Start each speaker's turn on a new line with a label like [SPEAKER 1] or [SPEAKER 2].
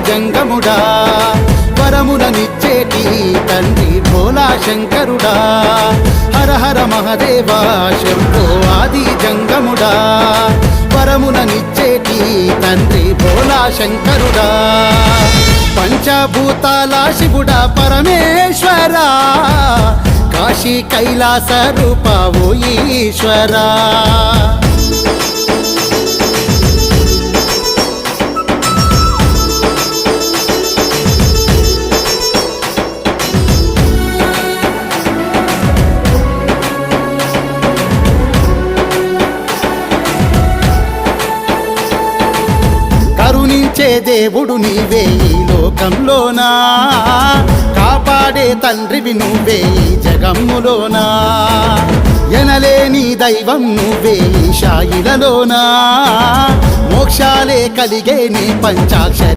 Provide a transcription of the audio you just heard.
[SPEAKER 1] జంగముడా వరములనిచ్చేటి తండ్రి భోలా శంకరుడా హర హర మహదేవా శంభో ఆది జంగముడా వరములనిచ్చేటి తండ్రి భోలా శంకరుడా పంచభూతాల శివుడా పరమేశ్వరా కాశీ కైలాస రూపవో ఈశ్వరా కరుణించే దేవుడు నీవే ఈ లోకంలోనా కాపాడే తండ్రివి నువ్వే ఈ జగమ్ములోనా ఎనలేని దైవం నువ్వే ఈ శాయిలలోనా మోక్షాలే కలిగే నీ పంచాక్షరి